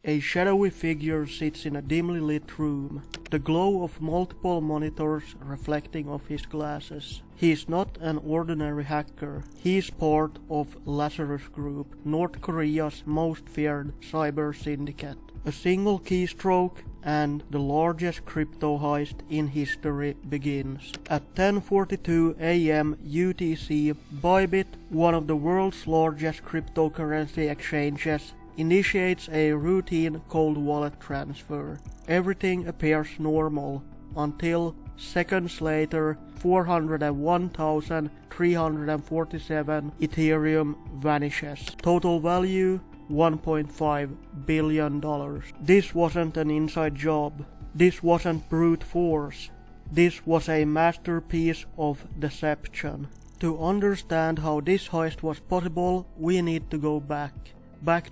A shadowy figure sits in a dimly lit room, the glow of multiple monitors reflecting off his glasses. He is not an ordinary hacker. He is part of Lazarus Group, North Korea's most feared cyber syndicate. A single keystroke and the largest crypto heist in history begins. At 10:42 a.m. UTC, Bybit, one of the world's largest cryptocurrency exchanges, initiates a routine cold wallet transfer. Everything appears normal until seconds later 401,347 Ethereum vanishes. Total value $1.5 billion. This wasn't an inside job. This wasn't brute force. This was a masterpiece of deception. To understand how this heist was possible, we need to go back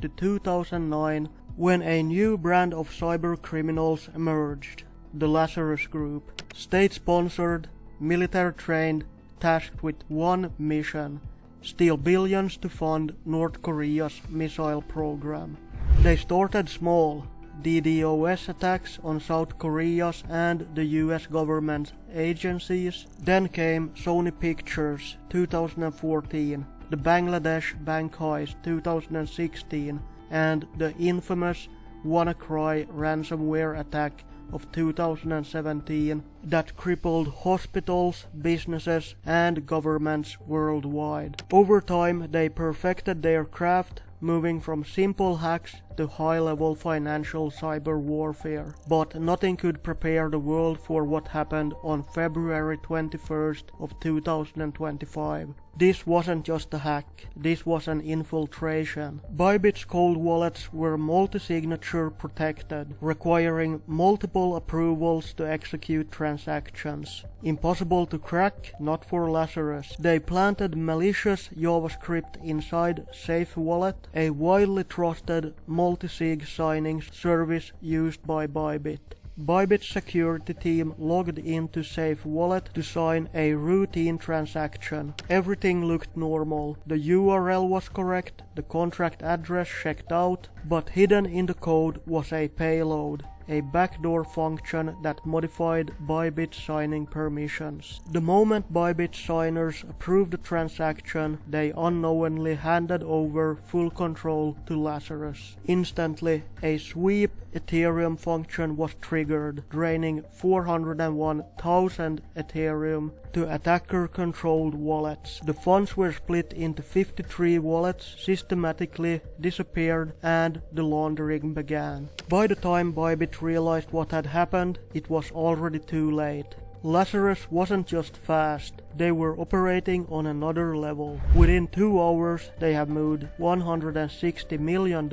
to 2009, when a new brand of cyber criminals emerged, the Lazarus Group, state-sponsored, military-trained, tasked with one mission: steal billions to fund North Korea's missile program. They started small, DDoS attacks on South Korea's and the US government agencies. Then came Sony Pictures 2014, the Bangladesh bank heist 2016, and the infamous WannaCry ransomware attack of 2017 that crippled hospitals, businesses, and governments worldwide. Over time, they perfected their craft, moving from simple hacks to high-level financial cyber warfare. But nothing could prepare the world for what happened on February 21st of 2025. This wasn't just a hack, this was an infiltration. Bybit's cold wallets were multi-signature protected, requiring multiple approvals to execute transactions. Impossible to crack, not for Lazarus. They planted malicious JavaScript inside Safe Wallet, a widely trusted multi-sig signing service used by Bybit. Bybit's security team logged into Safe Wallet to sign a routine transaction. Everything looked normal. The URL was correct, the contract address checked out, but hidden in the code was a payload, a backdoor function that modified Bybit's signing permissions. The moment Bybit signers approved the transaction, they unknowingly handed over full control to Lazarus. Instantly, a sweep Ethereum function was triggered, draining 401,000 Ethereum to attacker-controlled wallets. The funds were split into 53 wallets, systematically disappeared, and the laundering began. By the time Bybit realized what had happened, it was already too late. Lazarus wasn't just fast, they were operating on another level. Within 2 hours, they have moved $160 million.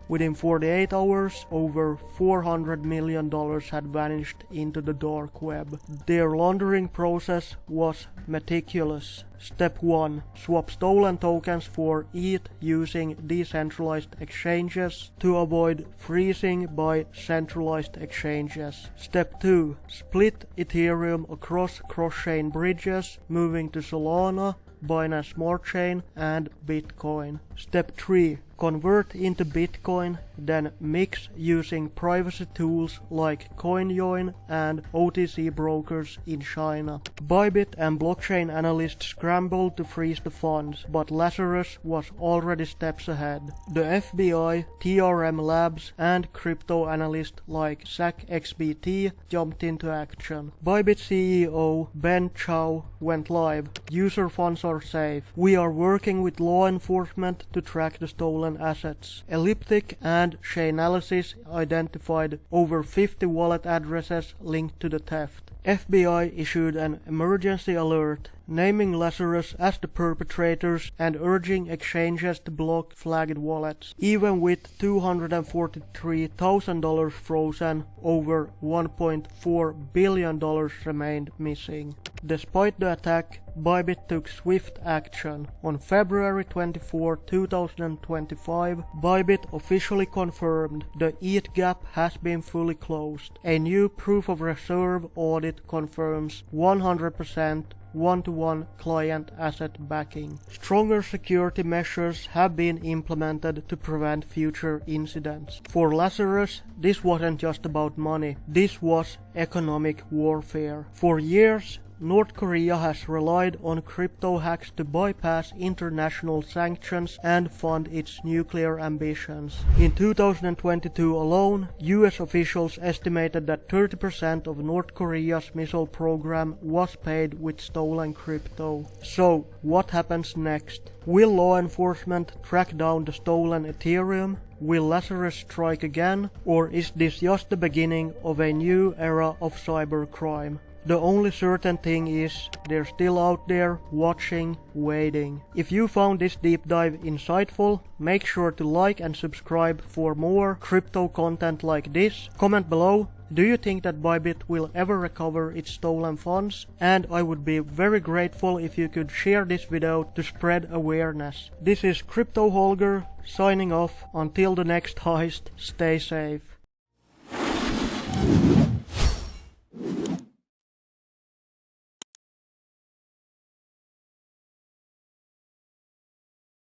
Within 48 hours, over $400 million had vanished into the dark web. Their laundering process was meticulous. Step 1. Swap stolen tokens for ETH using decentralized exchanges to avoid freezing by centralized exchanges. Step 2. Split Ethereum across cross-chain bridges, moving to Solana, Binance Smart Chain, and Bitcoin. Step 3. Convert into Bitcoin, then mix using privacy tools like CoinJoin and OTC brokers in China. Bybit and blockchain analysts scrambled to freeze the funds, but Lazarus was already steps ahead. The FBI, TRM Labs, and crypto analysts like ZachXBT jumped into action. Bybit CEO Ben Chow went live. User funds are safe. We are working with law enforcement to track the stolen assets. Elliptic and Chainalysis identified over 50 wallet addresses linked to the theft. FBI issued an emergency alert, naming Lazarus as the perpetrators and urging exchanges to block flagged wallets. Even with $243,000 frozen, over $1.4 billion remained missing. Despite the attack, Bybit took swift action. On February 24, 2025, Bybit officially confirmed the ETH gap has been fully closed. A new proof of reserve audit Bybit confirms 100% one-to-one client asset backing. Stronger security measures have been implemented to prevent future incidents. For Lazarus, this wasn't just about money, this was economic warfare. For years, North Korea has relied on crypto hacks to bypass international sanctions and fund its nuclear ambitions. In 2022 alone, US officials estimated that 30% of North Korea's missile program was paid with stolen crypto. So, what happens next? Will law enforcement track down the stolen Ethereum? Will Lazarus strike again? Or is this just the beginning of a new era of cybercrime? The only certain thing is, they're still out there, watching, waiting. If you found this deep dive insightful, make sure to like and subscribe for more crypto content like this. Comment below, do you think that Bybit will ever recover its stolen funds? And I would be very grateful if you could share this video to spread awareness. This is Crypto Holger, signing off. Until the next heist, stay safe.